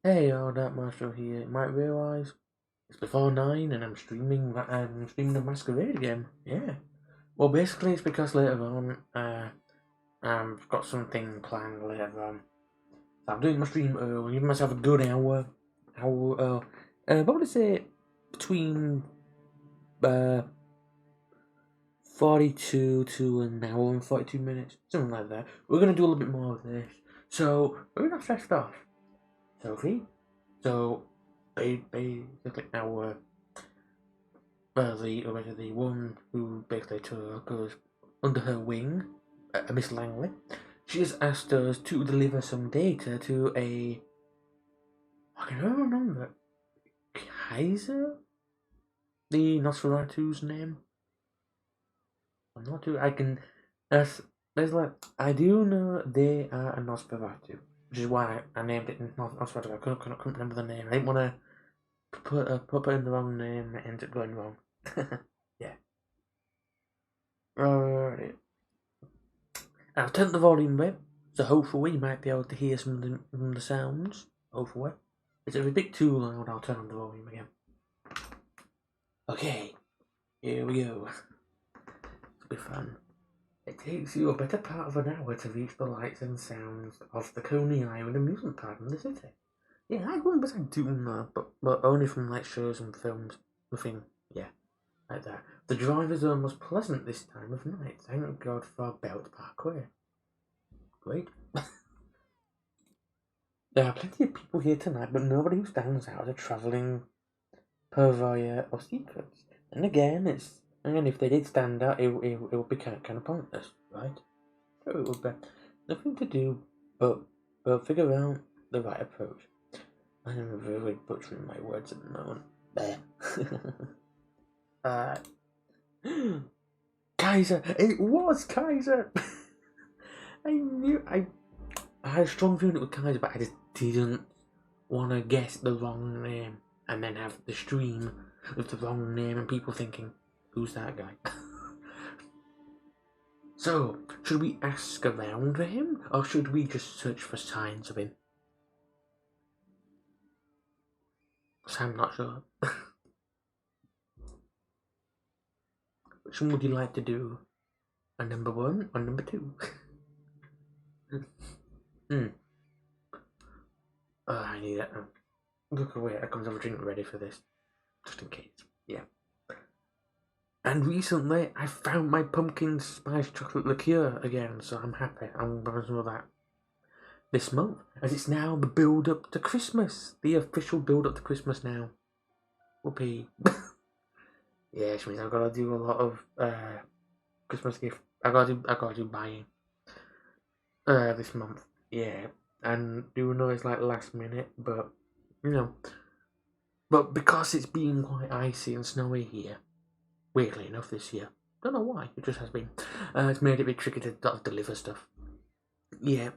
Hey, that Marshall here. You might realise it's before 9 and I'm streaming the Masquerade again. Yeah. Well, basically, it's because later on, I've got something planned later on. So I'm doing my stream early, giving myself a good hour. Probably say between, uh, 42 to an hour and 42 minutes. Something like that. We're gonna do a little bit more of this. So, we're gonna start off. Sophie? So, basically, the one who basically goes under her wing, Miss Langley. She has asked us to deliver some data to I can never remember, Kaiser? The Nosferatu's name? I'm not too, I can, as, there's like, I do know they are a Nosferatu, which is why I named it Nosferatu. I couldn't remember the name. I didn't want to put in the wrong name and it ends up going wrong. Yeah. Alright. I'll turn the volume up, so hopefully you might be able to hear some of the sounds. Hopefully. If it's a bit too loud, I'll turn on the volume again. Okay, here we go. It'll be fun. It takes you a better part of an hour to reach the lights and sounds of the Coney Island amusement park in the city. Yeah, I remember doing that, but only from like shows and films. Nothing, yeah, like that. The drive is almost pleasant this time of night. Thank God for Belt Parkway. Great. There are plenty of people here tonight, but nobody who stands out as a travelling purveyor of secrets. And again, if they did stand out, it would be kind of pointless, right? So it would be nothing to do but figure out the right approach. I am really butchering my words at the moment. There. uh, Kaiser! It was Kaiser! I had a strong feeling it was Kaiser, but I just didn't want to guess the wrong name and then have the stream with the wrong name and people thinking, who's that guy? So, should we ask around for him or should we just search for signs of him? So I'm not sure. Which one would you like to do? A number one or number two? Hmm. Oh, I need that. Look away, I come to have a drink ready for this. Just in case. Yeah. And recently, I found my pumpkin spice chocolate liqueur again, so I'm happy. I'm going to do that this month, as it's now the build up to Christmas. The official build up to Christmas now. Whoopee. Yeah, which means I've got to do a lot of Christmas gift. I got to do buying this month. Yeah, and do know it's like last minute, but you know, but because it's been quite icy and snowy here, weirdly enough this year, don't know why, it just has been. It's made it a bit tricky to deliver stuff. Yeah,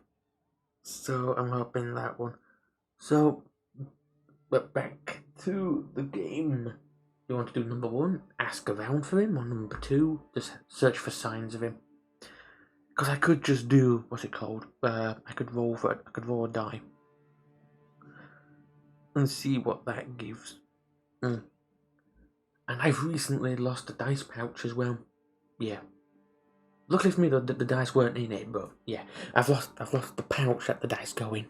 so I'm hoping that one. So, but back to the game. You want to do number one, ask around for him, or number two, just search for signs of him? Because I could just do what's it called? I could roll a die and see what that gives. Mm. And I've recently lost a dice pouch as well. Yeah. Luckily for me, the dice weren't in it, but yeah, I've lost the pouch that the dice go in.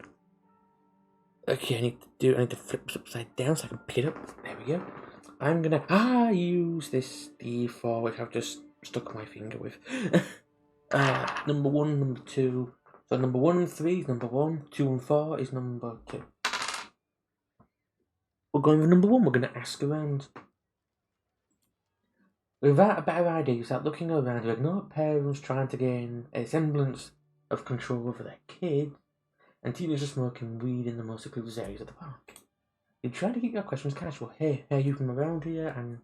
Okay, I need to flip this upside down so I can pick it up. There we go. I'm gonna use this D4, which I've just stuck my finger with. Number one, number two. So number 1 and 3 is number 1, 2 and 4 is number 2. We're going with number 1, we're gonna ask around. Without a better idea, you start looking around, you ignore parents trying to gain a semblance of control over their kids, and teenagers smoking weed in the most secluded areas of the park. You try to keep your questions casual. Hey, are you from around here? And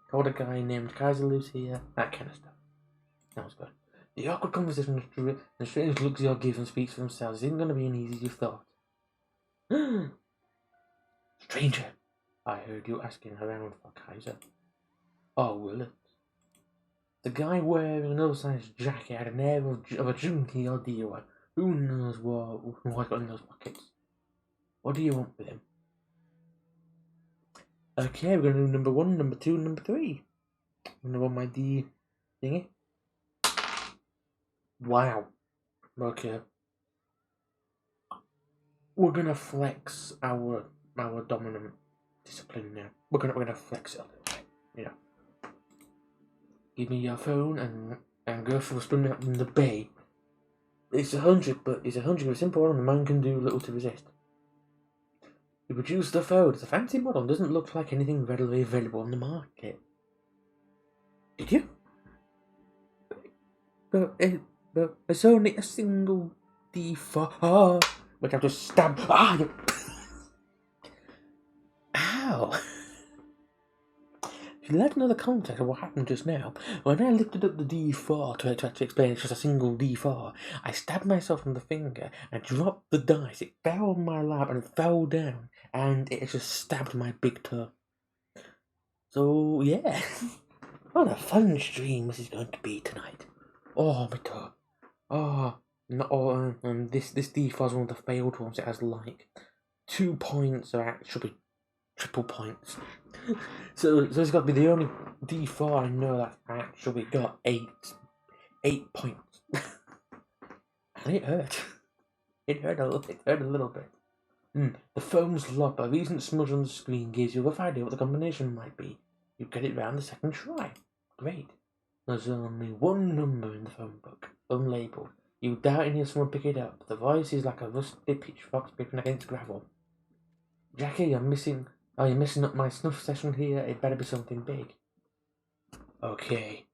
told a guy named Kaiser lives here. That kind of stuff. Sounds good. The awkward conversation and the strange looks you're given speaks for themselves. Isn't going to be as easy as you thought. Stranger, I heard you asking around for Kaiser. Oh, will it? The guy wearing an oversized jacket had an air of a junkie or dealer. Who knows what's got in those pockets? What do you want with him? Okay, we're gonna do number 1, number 2, number 3. I'm gonna run my D thingy. Wow. Okay. We're gonna flex our dominant discipline now. We're gonna flex it a little bit. You know. Give me your phone and go for a spin out in the bay. It's 100, but it's 100 with simple and the man can do little to resist. We produced the phone. It's a fancy model and doesn't look like anything readily available on the market. Did you? But it's only a single D4. Which I've just stabbed. You. Ow! If you let know the context of what happened just now, when I lifted up the D4 to actually explain it's just a single D4, I stabbed myself in the finger and dropped the dice. It fell on my lap and it fell down, and it just stabbed my big toe. So, yeah. What a fun stream this is going to be tonight. Oh, my toe. Oh, this D4 is one of the failed ones. It has like 2 points are actually triple points. so it's got to be the only D4 I know that actually got 8 points. And it hurt. It hurt a little bit. The phone's locked, but a recent smudge on the screen gives you a rough idea what the combination might be. You get it round the second try. Great. There's only one number in the phone book, unlabeled. You doubt and hear someone pick it up. The voice is like a rusty pitchfork scraping against gravel. Jackie, you're messing up my snuff session here. It better be something big. Okay.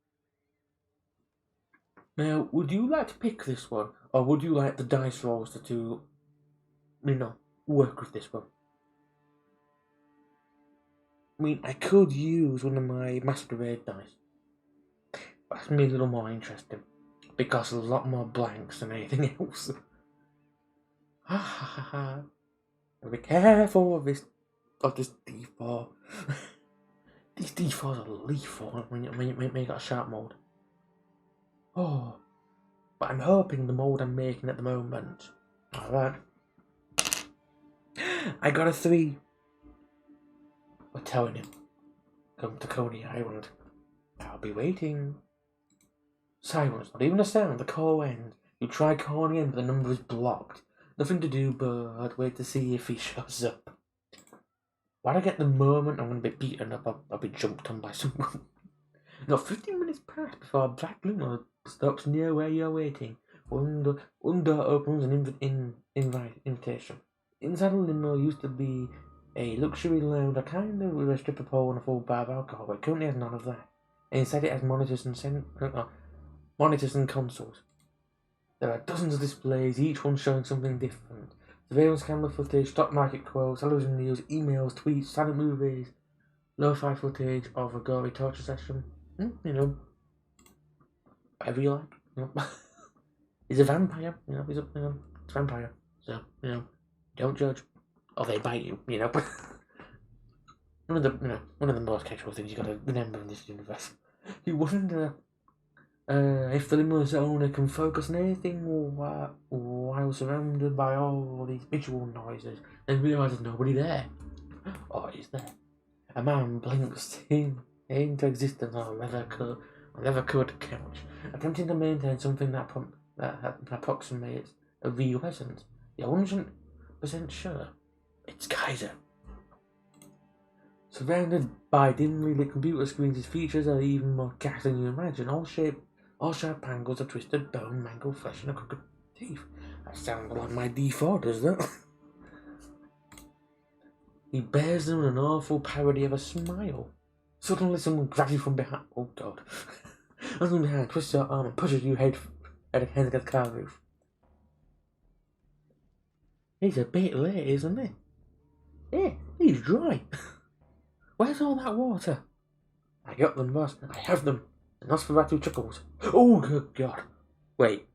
Now, would you like to pick this one, or would you like the dice rolls to work with this one? I mean, I could use one of my masquerade dice. That's going to be a little more interesting, because there's a lot more blanks than anything else. Ha ha ha ha. Be careful of this D4. These D4s are lethal when you got a sharp mold. Oh, but I'm hoping the mold I'm making at the moment. Alright. I got a 3. We're telling him. Come to Coney Island. I'll be waiting. Silence, not even a sound. The call ends. You try calling in, but the number is blocked. Nothing to do but wait to see if he shows up. Why'd I get the moment I'm going to be beaten up, I'll be jumped on by someone? 15 minutes pass before a black limo stops near where you're waiting. One door opens an invitation. Inside the limo used to be a luxury lounge, a kind of with a stripper pole and a full bar of alcohol, but it currently has none of that. And instead it has monitors and consoles. There are dozens of displays, each one showing something different. Surveillance camera footage, stock market quotes, television news, emails, tweets, silent movies, lo-fi footage of a gory torture session. Whatever you like. He's a vampire. He's a vampire. So don't judge, or they bite you. One of the most casual things you got to remember in this universe. You wonder if the limo's owner can focus on anything while surrounded by all these visual noises and realises nobody there. Or is there? A man blinks into existence on a leather-covered couch, attempting to maintain something that approximates a real essence. You're 100% sure it's Kaiser. Surrounded by dimly lit computer screens, his features are even more ghastly than you imagine. All sharp angles of twisted bone, mangled flesh, and a crooked teeth. That sounds like my D4, does that? He bears them an awful parody of a smile. Suddenly someone grabs you from behind. Oh god. Someone behind twists your arm and pushes you head against the car roof. He's a bit late, isn't he? Yeah, he's dry. Where's all that water? I got them, boss. I have them. The Nosferatu chuckles. Oh, good god. Wait.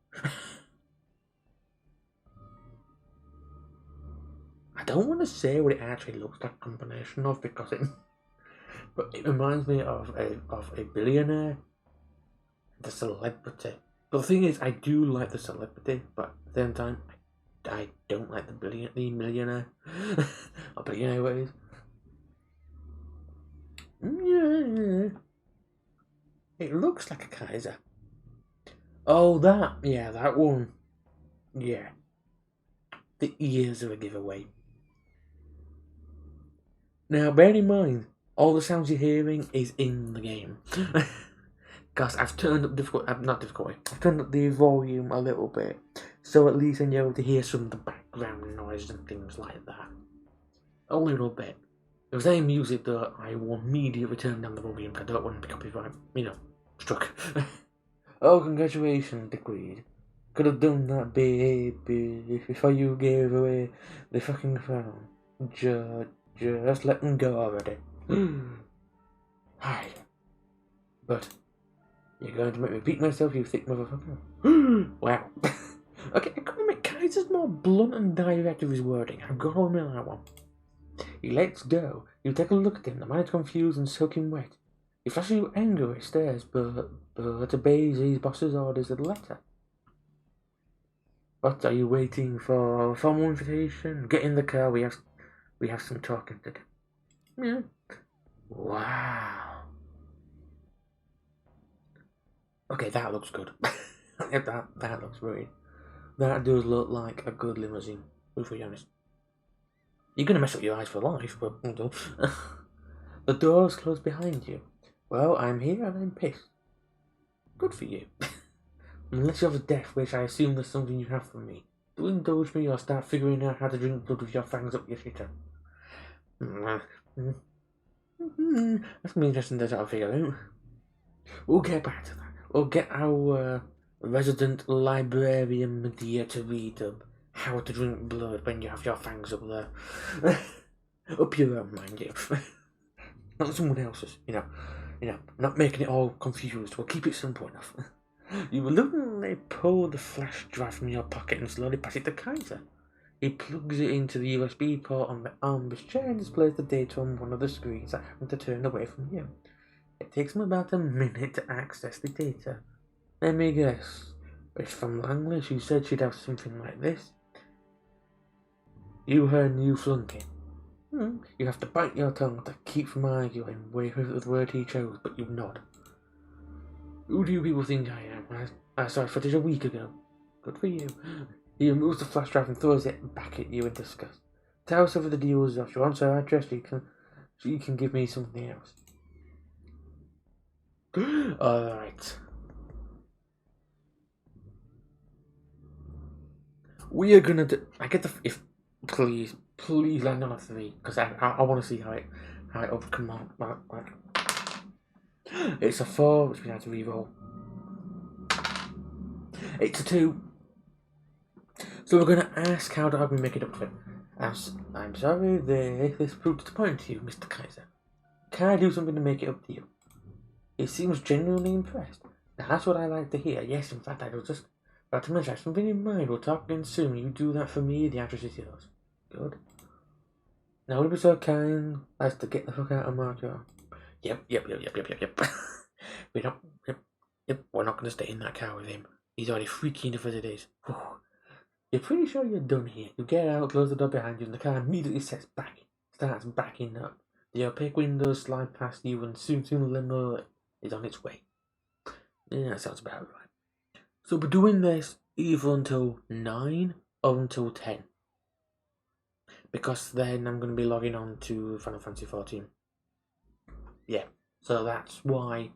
I don't want to say what it actually looks like a combination of, because but it reminds me of a billionaire, the celebrity. But the thing is, I do like the celebrity, but at the same time, I don't like the millionaire. Or billionaire, what it is. Yeah. It looks like a Kaiser. Oh, that. Yeah, that one. Yeah. The ears are a giveaway. Now, bear in mind, all the sounds you're hearing is in the game. Because I've turned up I've turned up the volume a little bit, so at least I'm able to hear some of the background noise and things like that. A little bit. If there's any music that I will immediately turn down the volume, I don't want to be copyright, struck. Oh, congratulations, Dickweed. Could have done that, baby, before you gave away the fucking crown. Just let them go already. Hi. But you're going to make me repeat myself, you thick motherfucker. Wow. Okay, I gotta admit, Kaiser's more blunt and direct with his wording. I've got to admit that one. He lets go. You take a look at him, the man is confused and soaking wet. He flashes you anger, he stares, but obeys his boss's orders to the letter. What are you waiting for? A formal invitation? Get in the car, we have some talking to do. Yeah. Wow. Okay, that looks good. that looks great. That does look like a good limousine, to be honest. You're gonna mess up your eyes for life, but the door's closed behind you. Well, I'm here and I'm pissed. Good for you. Unless you have a death wish, I assume there's something you have for me. Do indulge me or start figuring out how to drink blood with your fangs up your shitter. That's gonna be interesting to try to figure out. We'll get back to that. We'll get our resident librarian Medea to read how to drink blood when you have your fangs up there. Up your own, mind you. Not someone else's, not making it all confused. We'll keep it simple enough. You reluctantly pull the flash drive from your pocket and slowly pass it to Kaiser. He plugs it into the USB port on the arm of his chair and displays the data on one of the screens that happen to turn away from you. It takes him about a minute to access the data. Let me guess. It's from Langley. She said she'd have something like this. You heard new flunky. You have to bite your tongue to keep from arguing with the word he chose, but you nod. Who do you people think I am? I saw footage a week ago. Good for you. He removes the flash drive and throws it back at you in disgust. Tell us over the deal is off. You want her address, she can give me something else. Alright. We are gonna do. Please land on a 3, because I want to see how it overcome like. It's a 4, which we have to reroll. It's a 2. So we're gonna ask how did we make it up to it. I'm sorry this proved disappointing to you, Mr. Kaiser. Can I do something to make it up to you? He seems genuinely impressed. Now that's what I like to hear. Yes, in fact, I was just about to mention I have something in mind. We'll talk again soon. You do that for me, the address is yours. Good. Now would it be so kind as to get the fuck out of my car? Yep. We don't. Yep. We're not gonna stay in that car with him. He's already freaky enough as it is. You're pretty sure you're done here. You get out, close the door behind you, and the car immediately starts backing up. The opaque windows slide past you, and soon the limo is on its way. Yeah, that sounds about right. So we're doing this either until 9 or until 10. Because then I'm going to be logging on to Final Fantasy 14. Yeah, so that's why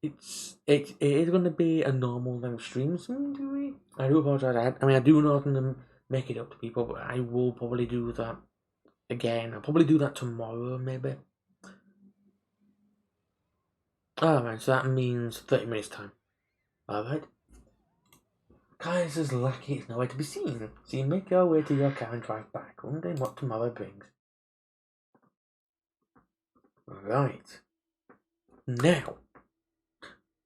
it is going to be a normal length stream. I do apologize. I do not want to make it up to people, but I will probably do that again. I'll probably do that tomorrow, maybe. Alright, so that means 30 minutes time. Alright. Kaiser's lucky it's nowhere to be seen, so you make your way to your car and drive back, wondering what tomorrow brings. Right. Now,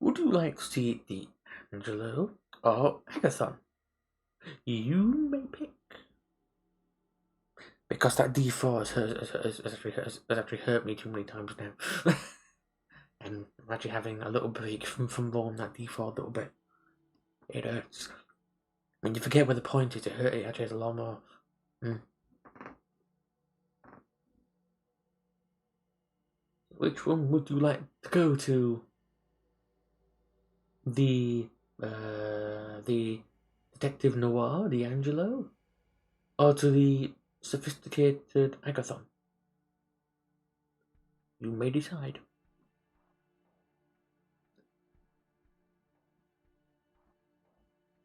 would you like to see the Angelo or Agathon? You may pick. Because that D4 has actually hurt me too many times now. And I'm actually having a little break from rolling that D4 a little bit. It hurts. When you forget where the point is, it actually has a lot more. Which one would you like to go to? The detective noir, D'Angelo, or to the sophisticated Agathon? You may decide.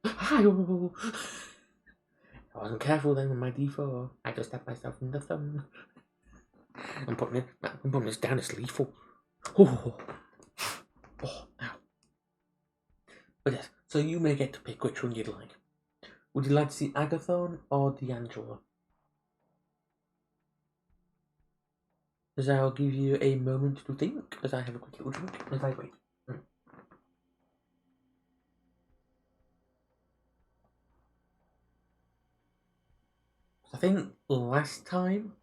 I wasn't careful then with my D4. I just stabbed myself in the thumb. I'm putting this down as lethal. Oh, ow. But yes, so you may get to pick which one you'd like. Would you like to see Agathon or D'Angelo? As I'll give you a moment to think, as I have a quick little drink as I wait. I think last time,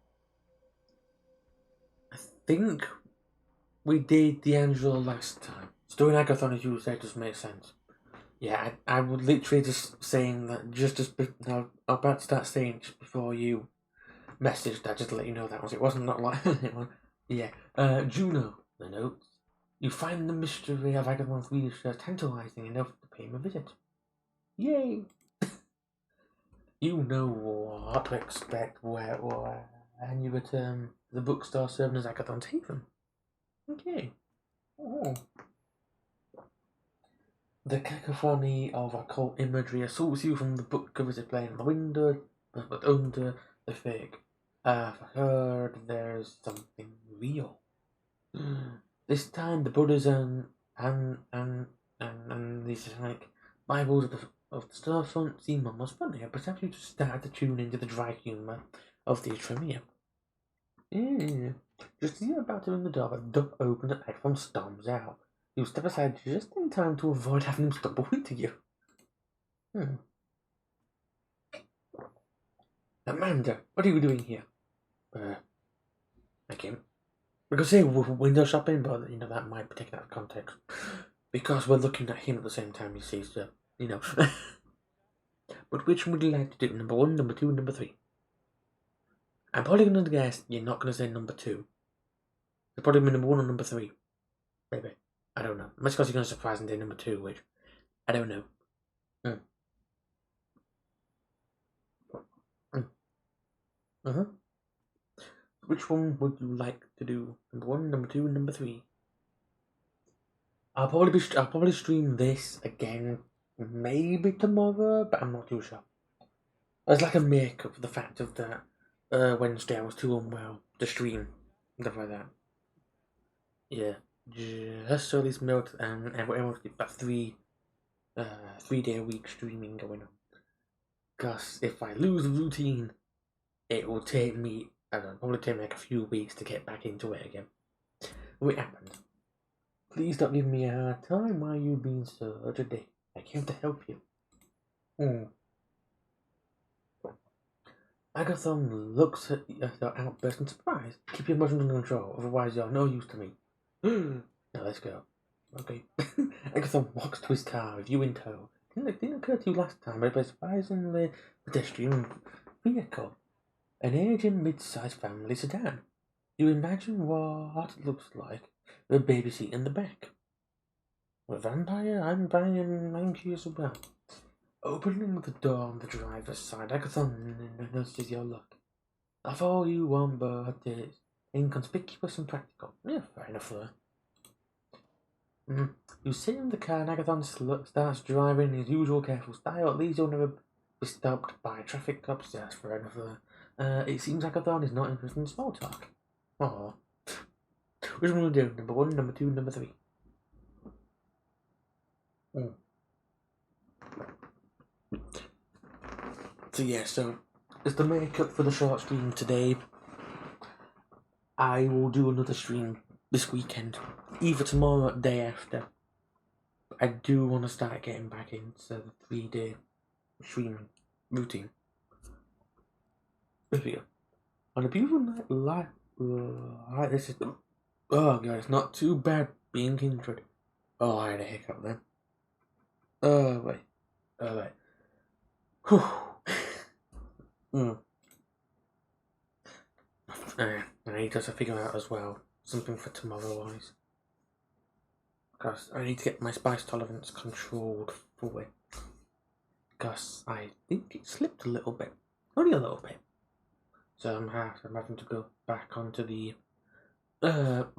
we did D'Angelo last time. So doing Agathon, as you said, just makes sense. Yeah, I would literally just saying that I'm about to start saying just before you messaged that, just to let you know that was it. Wasn't not like yeah. Juno, the notes. You find the mystery of Agathon's research tantalizing enough to pay him a visit. Yay! You know what to expect when you return to the bookstore serving as Agathon's haven. Okay. Oh. The cacophony of occult imagery assaults you from the book covers displaying on the window, but under the fig. I've heard there's something real. This time the brothers and these like Bibles of the storefront seem almost funny. Perhaps you just start to tune into the dry humour of the Tremere. Just as you're about to ring the door, the door opens and Agron storms out. You step aside just in time to avoid having him stumble into you. Amanda, what are you doing here? I came. We could say window shopping, but that might be taken out of context. Because we're looking at him at the same time, you see, so, But which would you like to do? Number 1, number 2, number 3? I'm probably going to guess you're not going to say number 2. It's probably number 1 or number 3. Maybe. I don't know. Unless because you're going to surprise and say number 2, which I don't know. Which one would you like to do? Number 1, number 2, and number 3? I'll probably stream this again maybe tomorrow, but I'm not too sure. It's like a make-up for the fact of that Wednesday I was too unwell to stream, stuff like that. Yeah, just so this milk and everyone's got 3-day a week streaming going on. Because if I lose the routine, it will take me, I don't know, probably take me like a few weeks to get back into it again. What happened? Please don't give me a hard time. Why are you being so today? I came to help you. Agathon looks at your outburst in surprise. Keep your emotions under control, otherwise you're no use to me. Now let's go. Okay. Agathon walks to his car with you in tow. Didn't occur to you last time, but a surprisingly pedestrian vehicle. An aging mid-sized family sedan. You imagine what it looks like with a baby seat in the back. A vampire? I'm curious as well. Opening the door on the driver's side, Agathon notices your look. That's all you want, but it's inconspicuous and practical. Yeah, fair enough there. You sit in the car and Agathon starts driving in his usual careful style. At least you'll never be stopped by traffic cops. That's fair enough there. It seems Agathon is not interested in small talk. Aww. Which one will we do? Number 1, number 2, number 3? So yeah, so as the makeup for the short stream today, I will do another stream this weekend, either tomorrow or the day after. I do want to start getting back into the 3-day streaming routine. Here. On a beautiful night like this is oh god, it's not too bad being kindred. Oh, I had a hiccup then. Oh wait. Whew. I need to figure out as well something for tomorrow wise. Because I need to get my spice tolerance controlled fully. Because I think it slipped a little bit. Only a little bit. So I'm having to go back onto the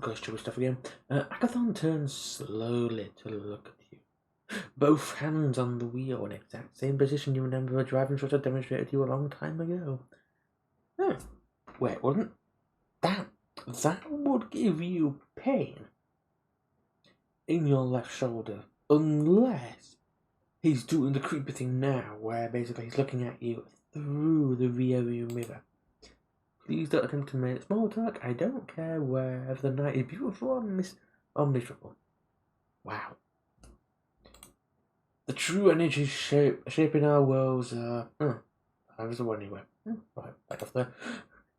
grocery stuff again. Agathon turns slowly to look at you. Both hands on the wheel in exact same position you remember a driving instructor demonstrated to you a long time ago. Oh, wait, wouldn't that would give you pain in your left shoulder, unless he's doing the creepy thing now, where basically he's looking at you through the rearview mirror. Please don't attempt to make small talk. I don't care whether the night is beautiful or miserable. Wow. The true energy shaping our worlds are... I was one anyway. Right, back off there.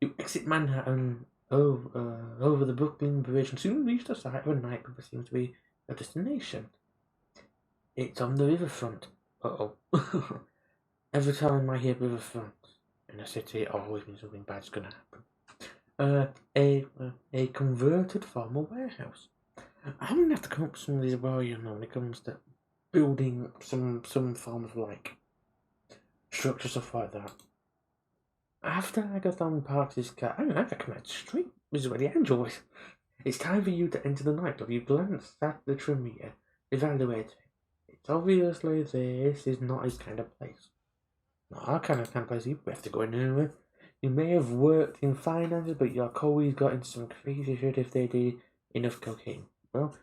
You exit Manhattan over the Brooklyn Bridge and soon reach the site of a nightclub that seems to be a destination. It's on the riverfront. Uh-oh. Every time I hear riverfront in a city, it always means something bad's gonna happen. A converted former warehouse. I'm gonna have to come up with some of these warriors when it comes to building some form of like structure, stuff like that. After Agathon parks his car, I recommend street. This is where the angel is. It's time for you to enter the nightclub. You glance at the trim meter, evaluate it. It's obviously this is not his kind of place. Not our kind of place. You have to go in anyway. You may have worked in finance, but your colleagues got into some crazy shit if they did enough cocaine. Well,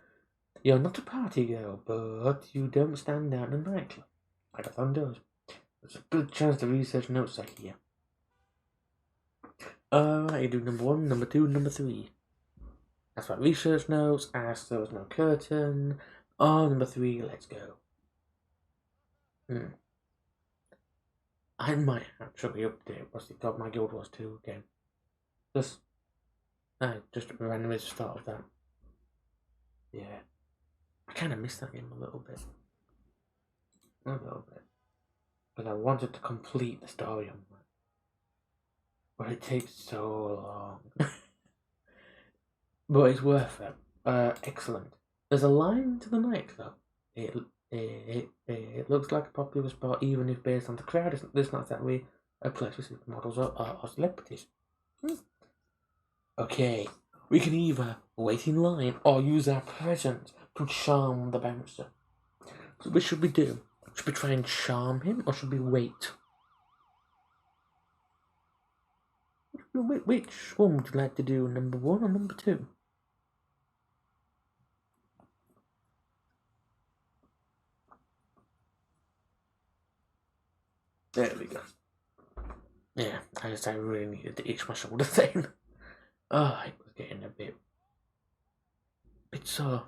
you're not a party girl, but you don't stand out in a nightclub. Agathon does. There's a good chance the research notes are here. You do number 1, number 2, number 3. That's right, research notes, as there was no curtain. Number 3, let's go. I might actually update what's it called, my guild was too again. Just randomly start of that. Yeah. I kind of missed that game a little bit. But I wanted to complete the story on that. But it takes so long. But it's worth it. Excellent. There's a line to the nightclub. It looks like a popular spot, even if based on the crowd, it's not exactly a place for supermodels or celebrities. Okay, we can either wait in line or use our presence to charm the bouncer. So what should we do? Should we try and charm him, or should we wait? Which one would you like to do, number 1 or number 2? There we go. Yeah, I really needed to itch my shoulder thing. It was getting a bit sore.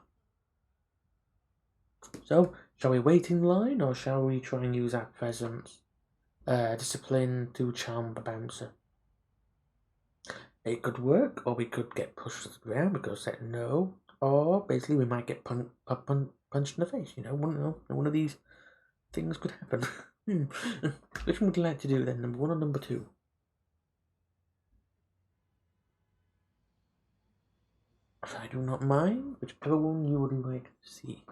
So, shall we wait in line, or shall we try and use our presence, discipline to charm the bouncer? It could work, or we could get pushed to the ground because said no, or basically we might get punched in the face. One of these things could happen. Which one would you like to do then, number 1 or number 2? I do not mind, whichever one you would like to see.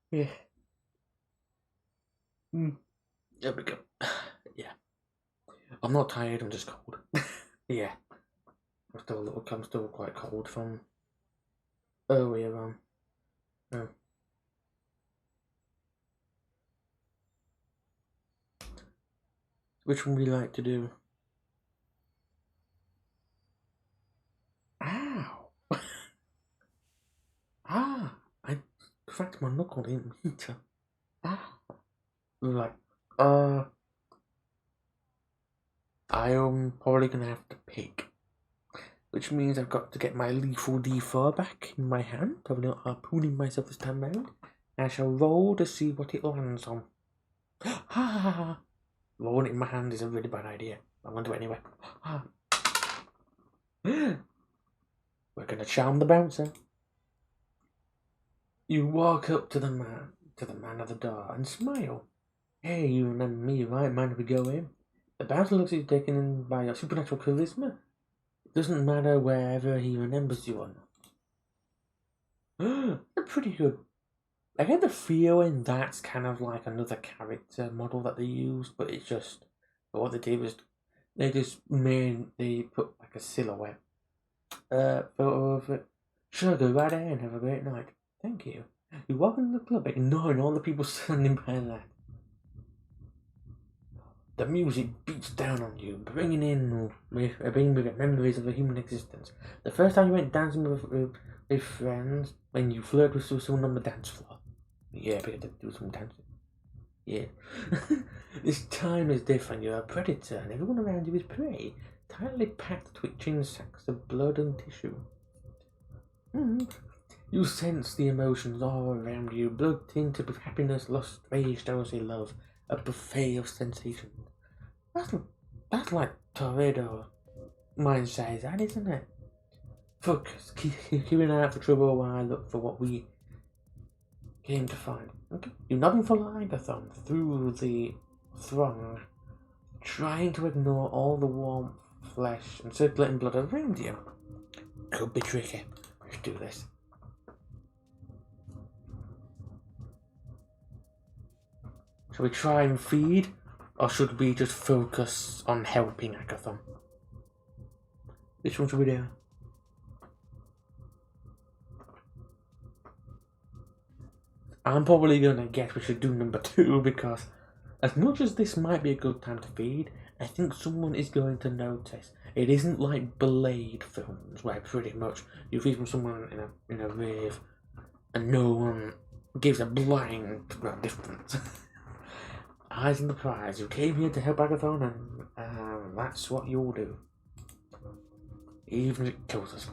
Yeah. There we go. Yeah. I'm not tired, I'm just cold. Yeah. I'm still quite cold from earlier on. Which one would you like to do? Ow! I cracked my knuckle, didn't mean to. Right. I'm probably gonna have to pick. Which means I've got to get my lethal D4 back in my hand. I'm not harpooning myself this time round. I shall roll to see what it lands on. Rolling it in my hand is a really bad idea. I'm gonna do it anyway. We're gonna charm the bouncer. You walk up to the man, to the man at the door and smile. Hey, you remember me, right? Mind if we go in? The bouncer looks at you taken in by your supernatural charisma. It doesn't matter wherever he remembers you or not. They're pretty good. I get the feeling that's kind of like another character model that they used, but it's just, but what they did was they put like a silhouette photo of it. Sure, go right ahead and have a great night. Thank you. You walk into the club ignoring all the people standing by there. The music beats down on you, bringing memories of the human existence. The first time you went dancing with friends, when you flirted with someone on the dance floor. Yeah, we had to do some dancing. Yeah. This time is different. You're a predator, and everyone around you is prey. Tightly packed, twitching sacks of blood and tissue. You sense the emotions all around you, blood tinted with happiness, lust, rage, jealousy, love. A buffet of sensations. That's like Tornado mind says that, isn't it? Focus, keep an eye out for trouble while I look for what we came to find. Okay. You nod and follow Agathon through the throng, trying to ignore all the warm flesh and circulating blood around you. Could be tricky. Let's do this. Shall we try and feed, or should we just focus on helping Agathon? Which one should we do? I'm probably gonna guess we should do number 2, because as much as this might be a good time to feed, I think someone is going to notice. It isn't like Blade films where pretty much you feed from someone in a rave and no one gives a blind difference. Eyes on the prize. You came here to help Agathon, and that's what you'll do. Even if it kills us.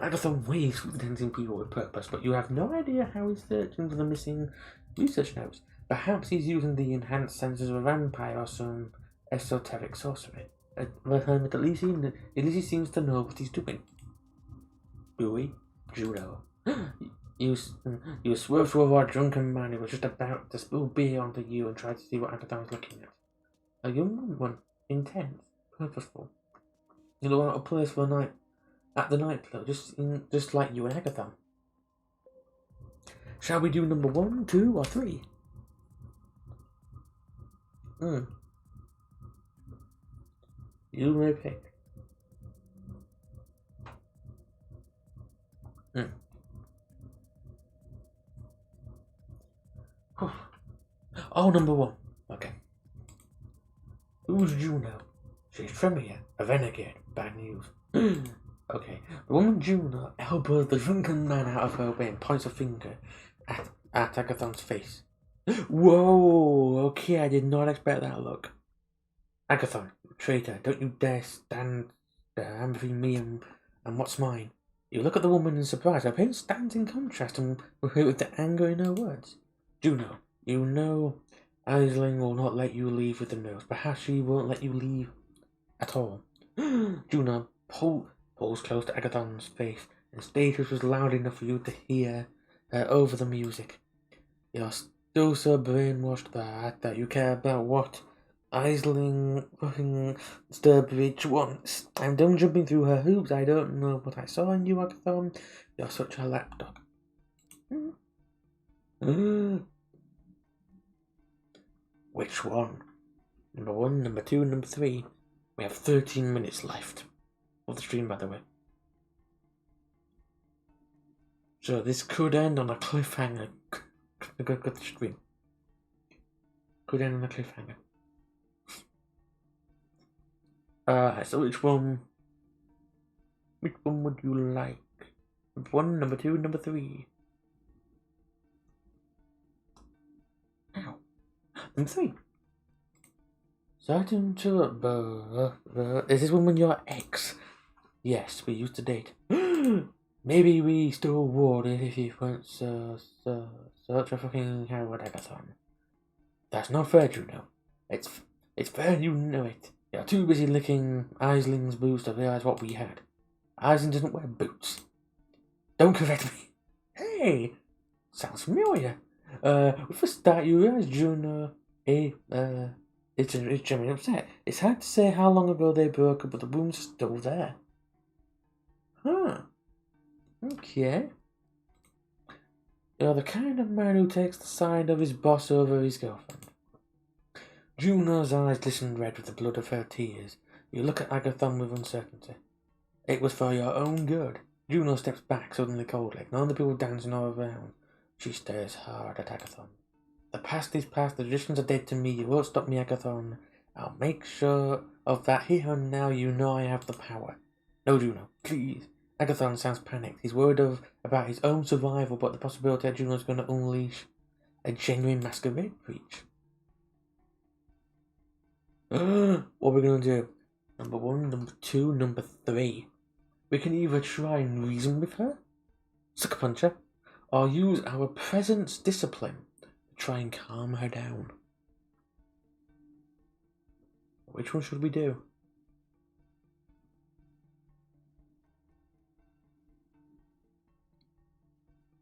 Agathon waves through the dancing people with purpose, but you have no idea how he's searching for the missing research notes. Perhaps he's using the enhanced senses of a vampire or some esoteric sorcery. But at least he seems to know what he's doing. Buoy, Juno. You swerved toward a drunken man who was just about to spill beer onto you and tried to see what Agathon was looking at. A young one, intense, purposeful. You know, out of place for a night at the nightclub, just like you and Agathon. Shall we do number 1, 2, or 3? You may pick. Oh, number 1. Okay. Who's Juno? She's from here. A renegade. Bad news. Okay. The woman Juno elbows the drunken man out of her way and points a finger at Agathon's face. Whoa! Okay, I did not expect that look. Agathon, traitor, don't you dare stand between me and what's mine. You look at the woman in surprise. Her appearance stands in contrast with the anger in her words. Juno, you know Aisling will not let you leave with the nose. Perhaps she won't let you leave at all. Juno pulls close to Agathon's face, and status was loud enough for you to hear over the music. You're still so brainwashed that you care about what Aisling fucking Sturbridge wants. I'm done jumping through her hoops. I don't know what I saw in you, Agathon. You're such a lapdog. Which one? Number 1, number 2, number 3. We have 13 minutes left of the stream, by the way. So this could end on a cliffhanger. Got the stream. Could end on a cliffhanger. So which one would you like? Number 1, number 2, number 3. Ow. Number 3. Certain to is this woman your ex? Yes, we used to date. Maybe we still would if you weren't such a fucking Howard Agathon. That's not fair, Juno. It's fair you know it. You're too busy licking Aisling's boots to realize what we had. Aisling doesn't wear boots. Don't correct me. Hey! Sounds familiar. With a start, you realize Juno, it's genuinely upset. It's hard to say how long ago they broke up, but the wounds are still there. Huh. Okay. You're the kind of man who takes the side of his boss over his girlfriend. Juno's eyes glistened red with the blood of her tears. You look at Agathon with uncertainty. It was for your own good. Juno steps back suddenly coldly, ignoring the people dancing all around. She stares hard at Agathon. The past is past, the traditions are dead to me, you won't stop me, Agathon. I'll make sure of that here and now, you know I have the power. No, Juno, please. Agathon sounds panicked. He's worried about his own survival, but the possibility that Juno's going to unleash a genuine masquerade breach. What are we going to do? Number 1, number 2, number 3. We can either try and reason with her, sucker punch her, or use our presence discipline to try and calm her down. Which one should we do?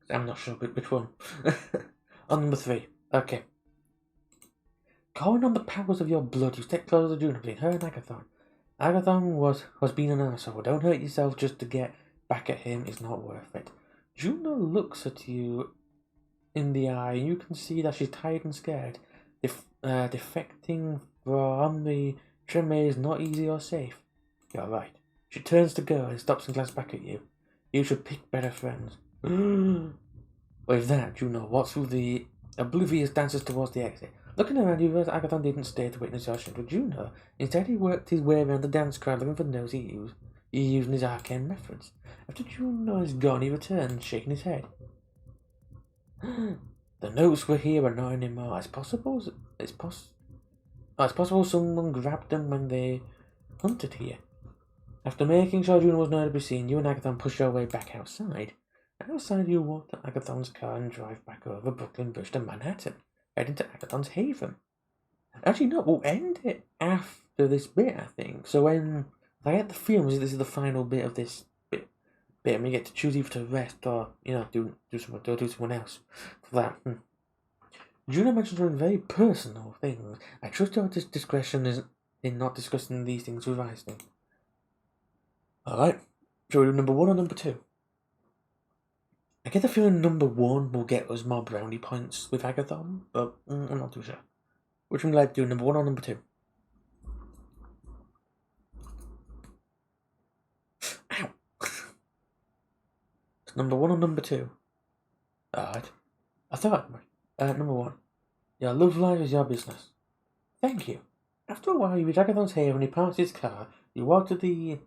I'm not sure which one. On number 3. Okay. Calling on the powers of your blood, you step closer to Juno between her and Agathon. Agathon was being an asshole. Don't hurt yourself just to get back at him. It's not worth it. Juno looks at you in the eye, and you can see that she's tired and scared. Defecting from the Treme is not easy or safe. You're right. She turns to go and stops and glances back at you. You should pick better friends. With that, Juno walks through the oblivious dancers towards the exit. Looking around, you realize Agathon didn't stay to witness your shit with Juno. Instead, he worked his way around the dance crowd looking for notes he using his arcane methods. After Juno is gone, he returns, shaking his head. The notes were here but not anymore. It's possible someone grabbed them when they hunted here. After making sure Juno was nowhere to be seen, you and Agathon push your way back outside. Outside, you walk to Agathon's car and drive back over Brooklyn Bridge to Manhattan, heading to Agathon's haven. Actually, no, we'll end it after this bit, I think. So when I get the feeling this is the final bit of this bit, and we get to choose either to rest or, do someone else for that. Juno mentioned some very personal things. I trust your discretion is in not discussing these things with Iceland. Alright, shall we do number 1 or number 2? I get the feeling number 1 will get us more brownie points with Agathon, but I'm not too sure. Which one would you like to do, number 1 or number 2? Ow! Number 1 or number 2? Alright. I thought, number 1. Your love life is your business. Thank you. After a while, you reach Agathon's haven and he parks his car. You walk to the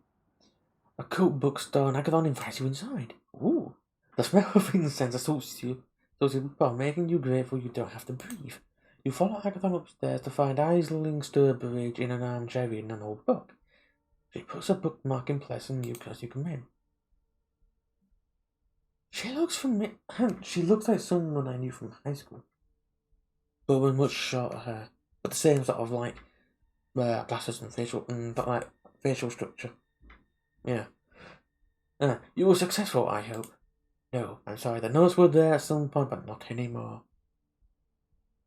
occult bookstore and Agathon invites you inside. Ooh. The smell of incense assaults you, while making you grateful you don't have to breathe. You follow Agathon upstairs to find Aisling Sturbridge in an armchair reading an old book. She puts a bookmark in place and you come in. She looks like someone I knew from high school, but with much shorter hair, but the same sort of glasses and facial structure. Yeah. You were successful, I hope. No, I'm sorry, the notes were there at some point, but not anymore.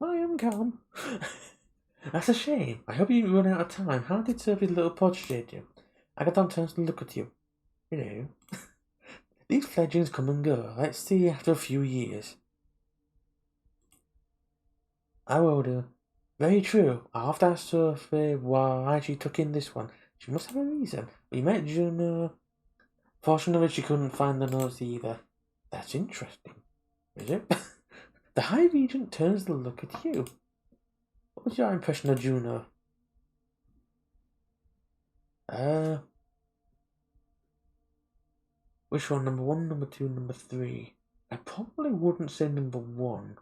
I am calm. That's a shame. I hope you run out of time. How did Sophie's little protege do? Agathon turns to look at you. These fledglings come and go. Let's see after a few years. I will do. Very true. I'll have to ask Sophie why she took in this one. She must have a reason. We met Juno. Fortunately, she couldn't find the notes either. That's interesting. Is it? The High Regent turns to look at you. What was your impression of Juno? Which one? Number 1, number 2, number 3? I probably wouldn't say number 1.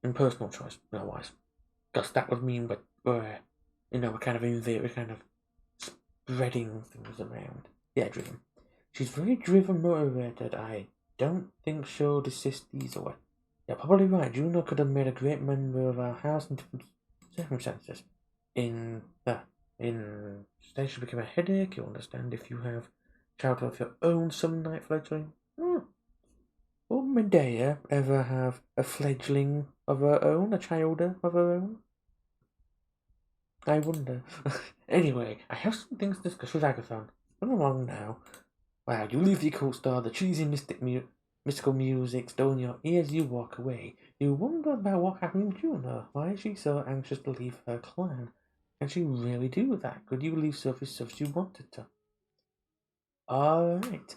In personal choice, otherwise. Because that would mean we're kind of spreading things around. Yeah, driven. She's very driven, motivated. I don't think she'll desist easily. You're probably right. Juno could have made a great member of our house in different circumstances. Instead she became a headache. You'll understand if you have child of your own some night fledgling. Or Medea ever have a fledgling of her own, a child of her own? I wonder. Anyway, I have some things to discuss with Agathon. Run along now. Wow, you leave the occult star, the cheesy mystical music still in your ears, you walk away. You wonder about what happened with Juno. Why is she so anxious to leave her clan? Can she really do that? Could you leave Sophie if you wanted to? Alright.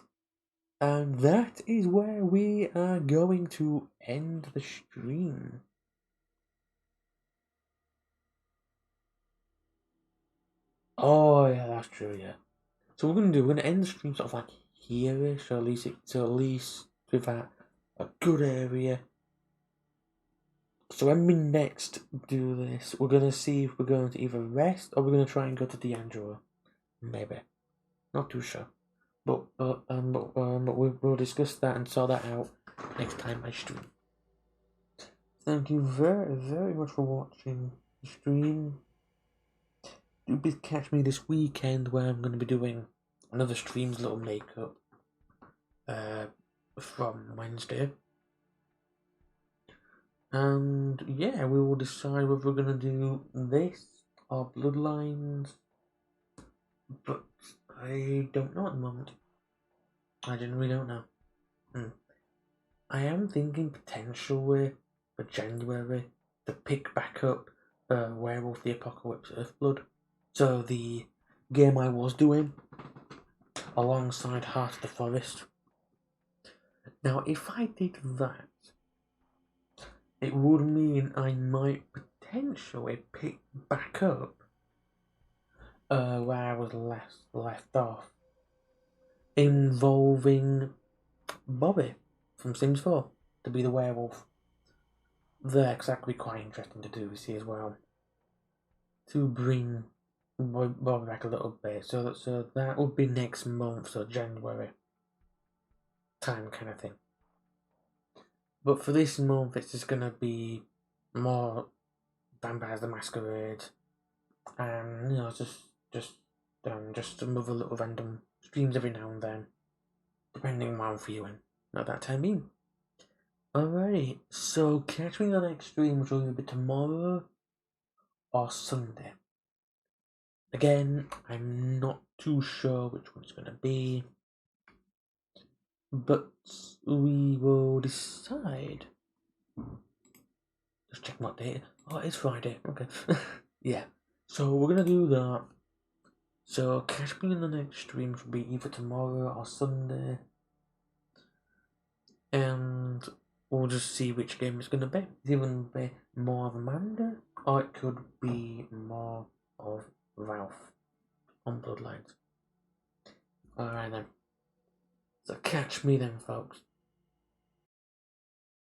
And that is where we are going to end the stream. Oh yeah, that's true, yeah. So we're gonna end the stream sort of like here-ish, so at least with that a good area. So when we next do this, we're gonna see if we're going to either rest or we're gonna try and go to D'Angelo. Maybe. Not too sure. But we'll discuss that and sort that out next time I stream. Thank you very, very much for watching the stream. Do catch me this weekend where I'm going to be doing another stream's little makeup from Wednesday. And yeah, we will decide whether we're going to do this or Bloodlines. But I don't know at the moment. I generally don't know. I am thinking potentially for January to pick back up Werewolf the Apocalypse Earthblood. So the game I was doing alongside Heart of the Forest. Now, if I did that, it would mean I might potentially pick back up where I was left off, involving Bobby from Sims 4 to be the werewolf. That's actually quite interesting to do, see, as well. To bring Bobby back a little bit, so that would be next month, so January time kind of thing. But for this month, it's just gonna be more Vampires the Masquerade, and just some other little random streams every now and then, depending on what I'm feeling at that time being. Alright, so catch me in the next stream, which will either be tomorrow or Sunday. Again, I'm not too sure which one's gonna be, but we will decide. Just check what date. Oh, it's Friday. Okay. Yeah. So we're gonna do that. So catch me in the next stream, which will be either tomorrow or Sunday. And we'll just see which game it's gonna be. It's either gonna be more of Amanda, or it could be more of Ralph on Bloodlines. Alright then. So catch me then, folks.